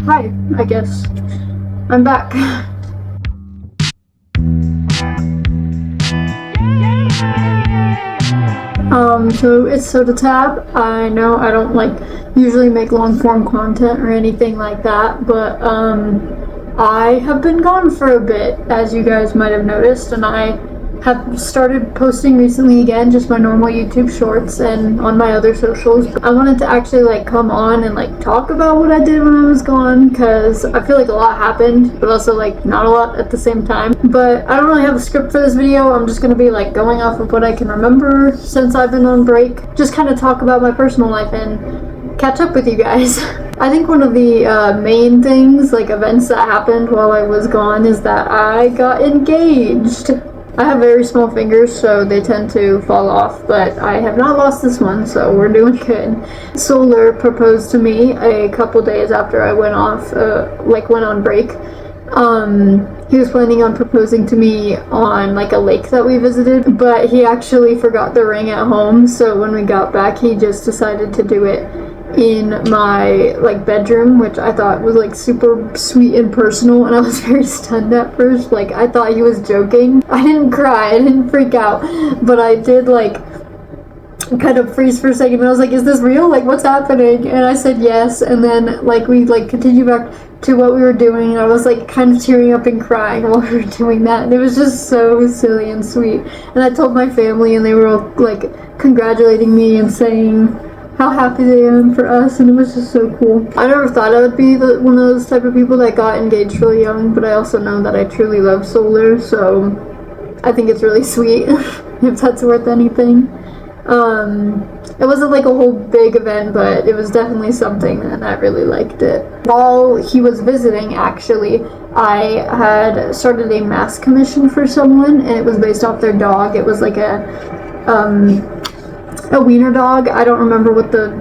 Hi, I guess. I'm back. So it's Soda Tab. I know I don't usually make long form content or anything like that, but I have been gone for a bit, as you guys might have noticed, and I have started posting recently again, just my normal YouTube shorts and on my other socials. I wanted to actually come on and talk about what I did when I was gone, because I feel like a lot happened, but also not a lot at the same time. But I don't really have a script for this video. I'm just gonna be going off of what I can remember since I've been on break, just kind of talk about my personal life and catch up with you guys. I think one of the main things, events that happened while I was gone, is that I got engaged. I have very small fingers, so they tend to fall off, but I have not lost this one, so we're doing good. Solar proposed to me a couple days after I went on break. He was planning on proposing to me on a lake that we visited, but he actually forgot the ring at home, so when we got back, he just decided to do it in my bedroom, which I thought was super sweet and personal, and I was very stunned at first. I thought he was joking. I didn't cry, I didn't freak out, but I did kind of freeze for a second, and I was like, is this real? What's happening? And I said yes, and then we continued back to what we were doing, and I was kind of tearing up and crying while we were doing that, and it was just so silly and sweet. And I told my family, and they were all congratulating me and saying how happy they am for us, and it was just so cool. I never thought I would be one of those type of people that got engaged really young, but I also know that I truly love Solar, so I think it's really sweet, if that's worth anything. It wasn't a whole big event, but it was definitely something, and I really liked it. While he was visiting, actually, I had started a mask commission for someone, and it was based off their dog. It was a wiener dog. I don't remember what the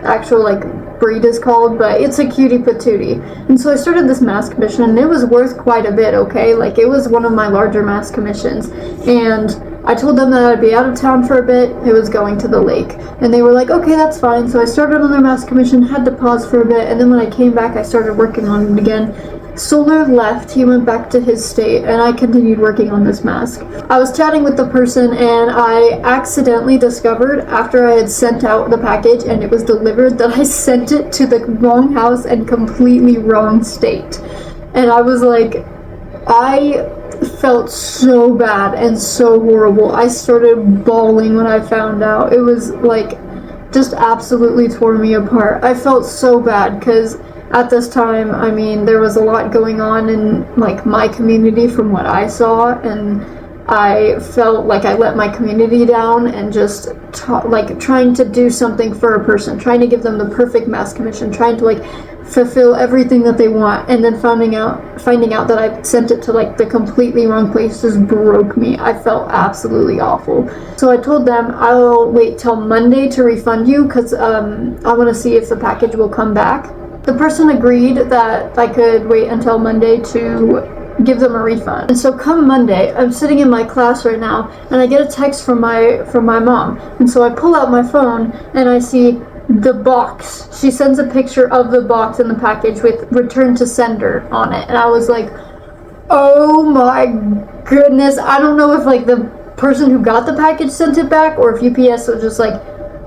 actual breed is called, but it's a cutie patootie. And so I started this mask commission, and it was worth quite a bit, okay? It was one of my larger mask commissions, and I told them that I'd be out of town for a bit. It was going to the lake, and they were like, okay, that's fine. So I started on their mask commission, had to pause for a bit, and then when I came back, I started working on it again. Solar left, he went back to his state, and I continued working on this mask. I was chatting with the person, and I accidentally discovered, after I had sent out the package and it was delivered, that I sent it to the wrong house and completely wrong state. And I was I felt so bad and so horrible. I started bawling when I found out. It was just absolutely tore me apart. I felt so bad because at this time, I mean, there was a lot going on in my community from what I saw, and I felt like I let my community down, and just trying to do something for a person, trying to give them the perfect mask commission, trying to fulfill everything that they want, and then finding out that I sent it to the completely wrong place just broke me. I felt absolutely awful. So I told them I'll wait till Monday to refund you, because I want to see if the package will come back. The person agreed that I could wait until Monday to give them a refund. And so come Monday, I'm sitting in my class right now, and I get a text from my mom. And so I pull out my phone, and I see the box. She sends a picture of the box and the package with return to sender on it. And I was like, oh my goodness. I don't know if the person who got the package sent it back, or if UPS was just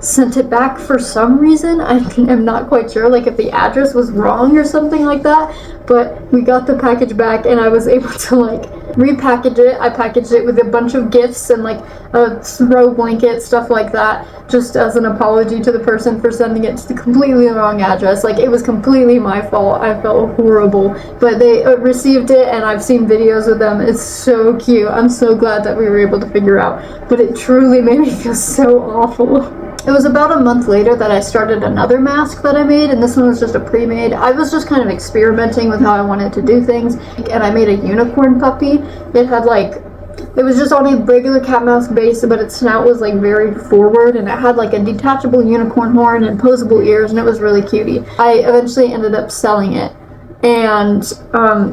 sent it back for some reason. I am not quite sure, if the address was wrong or something like that, but we got the package back, and I was able to repackage it. I packaged it with a bunch of gifts and a throw blanket, stuff like that, just as an apology to the person for sending it to the completely wrong address. It was completely my fault. I felt horrible, but they received it, and I've seen videos of them. It's so cute. I'm so glad that we were able to figure out, but it truly made me feel so awful. It was about a month later that I started another mask that I made, and this one was just a pre-made. I was just kind of experimenting with how I wanted to do things, and I made a unicorn puppy. It had it was just on a regular cat mask base, but its snout was very forward, and it had a detachable unicorn horn and posable ears, and it was really cutie. I eventually ended up selling it, and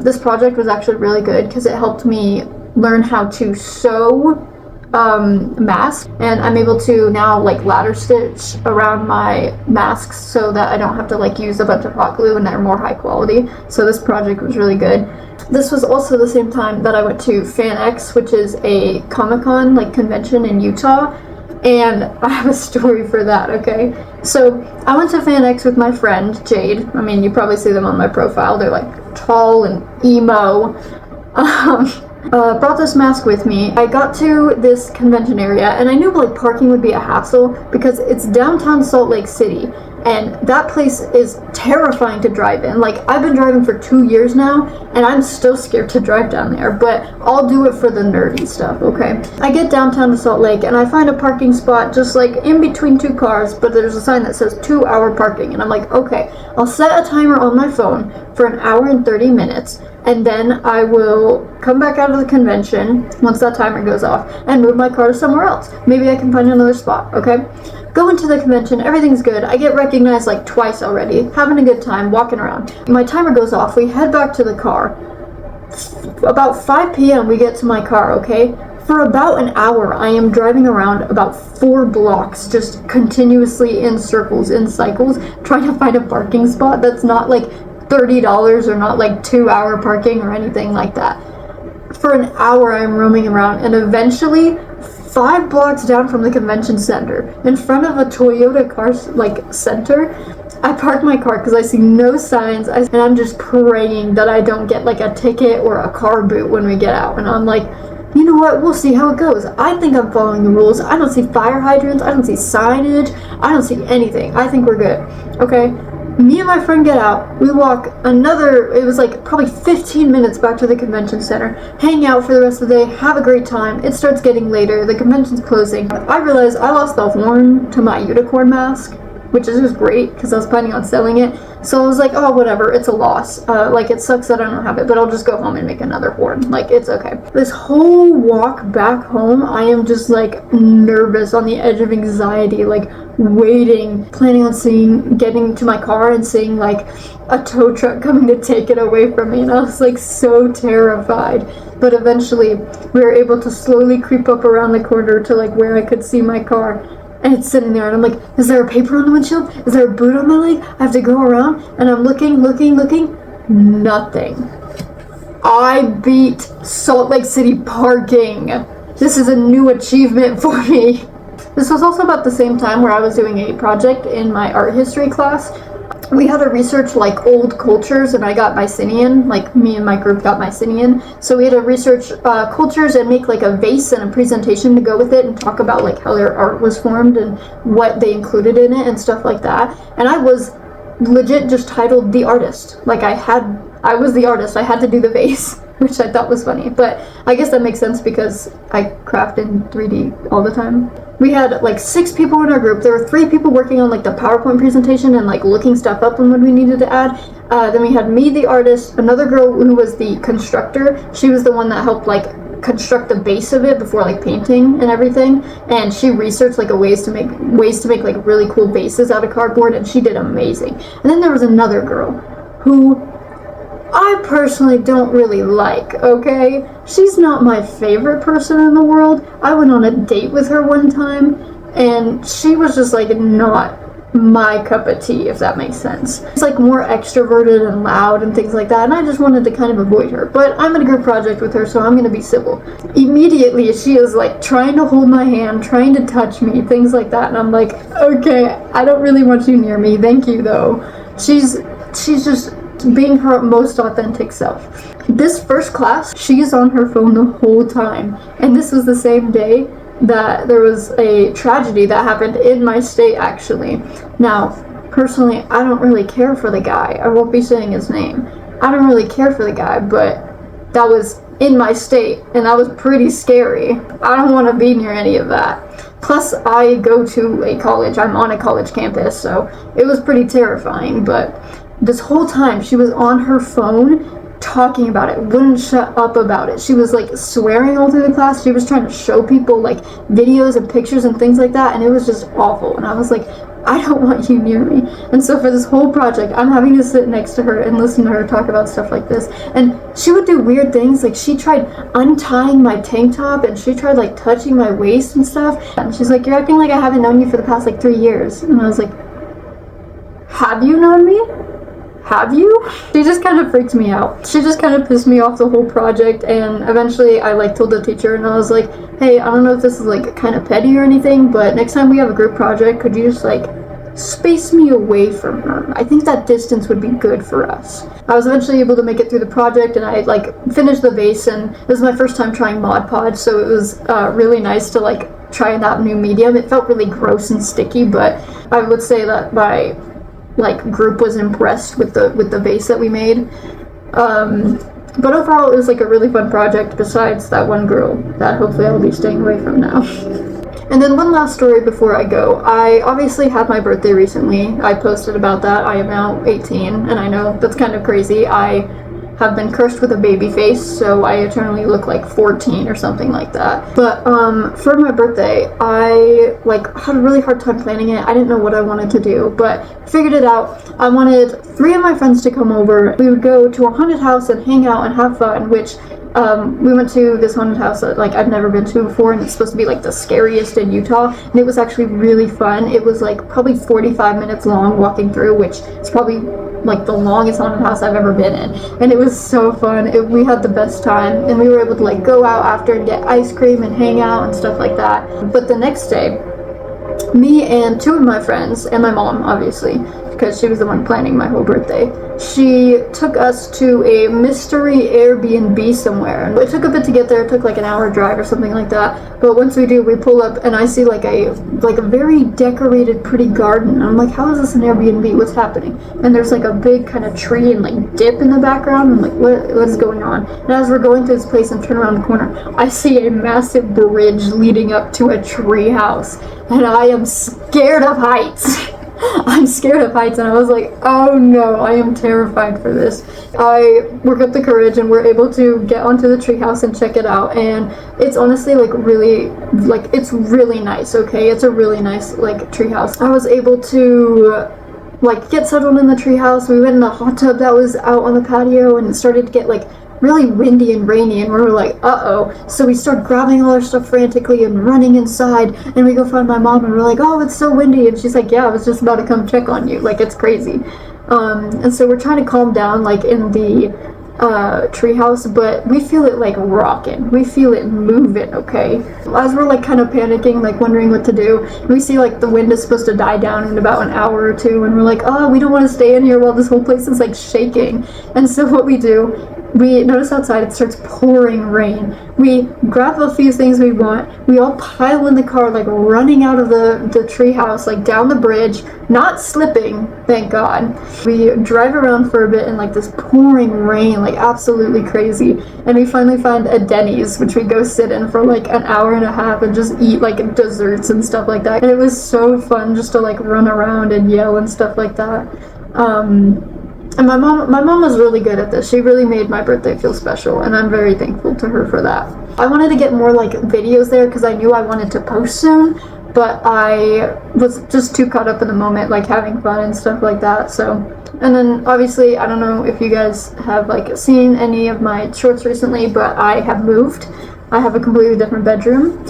this project was actually really good because it helped me learn how to sew mask, and I'm able to now like ladder stitch around my masks so that I don't have to like use a bunch of hot glue, and they're more high quality. So this project was really good. This was also the same time that I went to FanX, which is a Comic-Con like convention in Utah, and I have a story for that, okay? So I went to FanX with my friend Jade. I mean, you probably see them on my profile. They're like tall and emo. Brought this mask with me. I got to this convention area, and I knew like parking would be a hassle because it's downtown Salt Lake City, and that place is terrifying to drive in. Like, I've been driving for 2 years now, and I'm still scared to drive down there, but I'll do it for the nerdy stuff, okay? I get downtown to Salt Lake, and I find a parking spot just like in between two cars, but there's a sign that says 2-hour parking, and I'm like, okay, I'll set a timer on my phone for 1 hour and 30 minutes, and then I will come back out of the convention once that timer goes off and move my car to somewhere else. Maybe I can find another spot, okay? Go into the convention, everything's good. I get recognized like twice already, having a good time, walking around. My timer goes off, we head back to the car. About 5 p.m. we get to my car, okay? For about an hour, I am driving around about 4 blocks, just continuously in circles, in cycles, trying to find a parking spot that's not like $30 or not like 2-hour parking or anything like that. For an hour, I'm roaming around, and eventually 5 blocks down from the convention center, in front of a Toyota car like center, I park my car because I see no signs, and I'm just praying that I don't get like a ticket or a car boot when we get out. And I'm like, you know what, we'll see how it goes. I think I'm following the rules. I don't see fire hydrants, I don't see signage, I don't see anything. I think we're good, okay? Me and my friend get out, we walk another, it was like probably 15 minutes back to the convention center, hang out for the rest of the day, have a great time. It starts getting later, the convention's closing. I realized I lost the horn to my unicorn mask, which is just great because I was planning on selling it. So I was like, oh, whatever, it's a loss. Like, it sucks that I don't have it, but I'll just go home and make another horn. Like, it's okay. This whole walk back home, I am just like nervous, on the edge of anxiety, like waiting, planning on getting to my car and seeing like a tow truck coming to take it away from me. And I was like so terrified. But eventually we were able to slowly creep up around the corner to like where I could see my car. And it's sitting there, and I'm like, is there a paper on the windshield? Is there a boot on my leg? I have to go around, and I'm looking, nothing. I beat Salt Lake City parking. This is a new achievement for me. This was also about the same time where I was doing a project in my art history class. We had to research like old cultures, and I got Mycenaean, like me and my group got Mycenaean. So we had to research cultures and make like a vase and a presentation to go with it, and talk about like how their art was formed and what they included in it and stuff like that. And I was legit just titled The Artist. Like I was the artist, I had to do the vase, which I thought was funny. But I guess that makes sense because I craft in 3D all the time. We had like 6 people in our group. There were 3 people working on like the PowerPoint presentation and like looking stuff up on what we needed to add. Then we had me, the artist, another girl who was the constructor. She was the one that helped like construct the base of it before like painting and everything. And she researched like ways to make like really cool bases out of cardboard, and she did amazing. And then there was another girl who I personally don't really like, okay? She's not my favorite person in the world. I went on a date with her one time, and she was just like not my cup of tea, if that makes sense. It's like more extroverted and loud and things like that, and I just wanted to kind of avoid her. But I'm in a group project with her, so I'm gonna be civil. Immediately, she is like trying to hold my hand, trying to touch me, things like that, and I'm like, okay, I don't really want you near me, thank you though. She's just being her most authentic self. This first class, she's on her phone the whole time, and this was the same day that there was a tragedy that happened in my state, actually. Now, personally, I don't really care for the guy. I won't be saying his name. I don't really care for the guy, but that was in my state, and that was pretty scary. I don't want to be near any of that. Plus, I go to a college. I'm on a college campus, so it was pretty terrifying. But this whole time, she was on her phone talking about it, wouldn't shut up about it. She was like swearing all through the class. She was trying to show people like videos and pictures and things like that, and it was just awful. And I was like, I don't want you near me. And so for this whole project, I'm having to sit next to her and listen to her talk about stuff like this. And she would do weird things, like she tried untying my tank top, and she tried like touching my waist and stuff. And she's like, you're acting like I haven't known you for the past like 3 years. And I was like, have you known me? Have you? She just kind of freaked me out. She just kind of pissed me off the whole project, and eventually I like told the teacher, and I was like, hey, I don't know if this is like kind of petty or anything, but next time we have a group project, could you just like space me away from her? I think that distance would be good for us. I was eventually able to make it through the project, and I like finished the vase, and it was my first time trying Mod Podge, so it was really nice to like try that new medium. It felt really gross and sticky, but I would say that my like group was impressed with the vase that we made. But overall it was like a really fun project, besides that one girl that hopefully I'll be staying away from now. And then one last story before I go. I obviously had my birthday recently. I posted about that. I am now 18, and I know that's kind of crazy. I have been cursed with a baby face, so I eternally look like 14 or something like that. But for my birthday, I like had a really hard time planning it. I didn't know what I wanted to do, but figured it out. I wanted 3 of my friends to come over. We would go to a haunted house and hang out and have fun, which we went to this haunted house that like I've never been to before, and it's supposed to be like the scariest in Utah, and it was actually really fun. It was like probably 45 minutes long walking through, which is probably like the longest haunted house I've ever been in, and it was so fun. We had the best time, and we were able to like go out after and get ice cream and hang out and stuff like that. But the next day, me and 2 of my friends, and my mom obviously, because she was the one planning my whole birthday, she took us to a mystery Airbnb somewhere. It took a bit to get there. It took like an hour drive or something like that, but once we do, we pull up and I see like a very decorated pretty garden, and I'm like, how is this an Airbnb? What's happening? And there's like a big kind of tree and like dip in the background. I'm like, what is going on? And as we're going through this place and turn around the corner, I see a massive bridge leading up to a tree house, and I am scared of heights. I'm scared of heights, and I was like, oh no, I am terrified for this. I work up the courage, and we're able to get onto the treehouse and check it out, and it's honestly like really, like it's really nice, okay? It's a really nice like treehouse. I was able to like get settled in the treehouse. We went in a hot tub that was out on the patio, and it started to get like really windy and rainy, and we were like, uh-oh. So we start grabbing all our stuff frantically and running inside, and we go find my mom, and we're like, oh, it's so windy, and she's like, yeah, I was just about to come check on you, like it's crazy. And so we're trying to calm down like in the treehouse, but we feel it like rocking. We feel it moving, okay? As we're like kind of panicking, like wondering what to do, we see like the wind is supposed to die down in about an hour or 2, and we're like, oh, we don't want to stay in here while this whole place is like shaking. And so what we do, we notice outside it starts pouring rain. We grab a few things we want. We all pile in the car, like running out of the tree house, like down the bridge, not slipping, thank God. We drive around for a bit in like this pouring rain, like absolutely crazy. And we finally find a Denny's, which we go sit in for like an hour and a half and just eat like desserts and stuff like that. And it was so fun just to like run around and yell and stuff like that. And my mom was really good at this. She really made my birthday feel special, and I'm very thankful to her for that. I wanted to get more like videos there because I knew I wanted to post soon, but I was just too caught up in the moment, like having fun and stuff like that. So, and then obviously, I don't know if you guys have like seen any of my shorts recently, but I have moved. I have a completely different bedroom.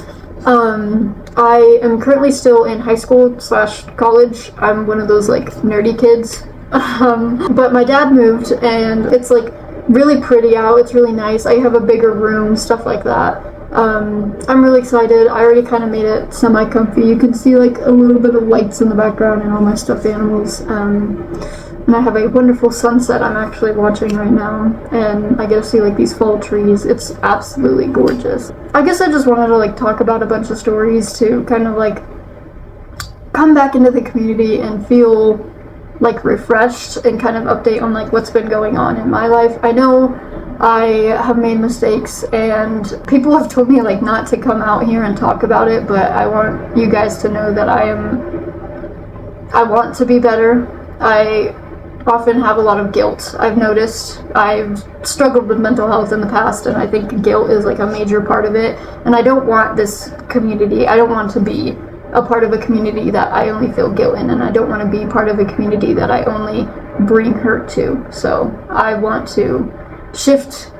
I am currently still in high school / college. I'm one of those like nerdy kids. But my dad moved, and it's like really pretty out. It's really nice. I have a bigger room, stuff like that. I'm really excited. I already kind of made it semi-comfy. You can see like a little bit of lights in the background and all my stuffed animals. And I have a wonderful sunset I'm actually watching right now, and I get to see like these fall trees. It's absolutely gorgeous. I guess I just wanted to like talk about a bunch of stories to kind of like come back into the community and feel like refreshed and kind of update on like what's been going on in my life. I know I have made mistakes, and people have told me like not to come out here and talk about it, but I want you guys to know that I want to be better. I often have a lot of guilt. I've noticed I've struggled with mental health in the past, and I think guilt is like a major part of it, and I don't want this community, I don't want to be a part of a community that I only feel guilt in, and I don't want to be part of a community that I only bring hurt to. So I want to shift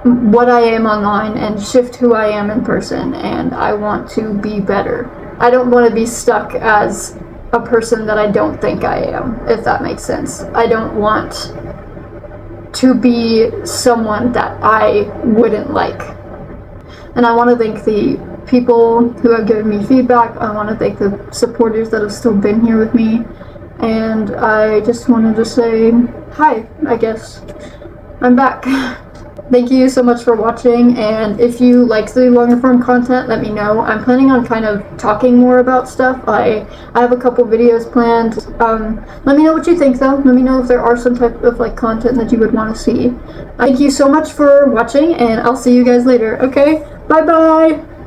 what I am online and shift who I am in person, and I want to be better. I don't want to be stuck as a person that I don't think I am, if that makes sense. I don't want to be someone that I wouldn't like. And I want to thank the people who have given me feedback. I want to thank the supporters that have still been here with me. And I just wanted to say hi, I guess. I'm back. Thank you so much for watching, and if you like the longer form content, let me know. I'm planning on kind of talking more about stuff. I have a couple videos planned. Let me know what you think though. Let me know if there are some type of like content that you would want to see. Thank you so much for watching, and I'll see you guys later, okay? Bye bye!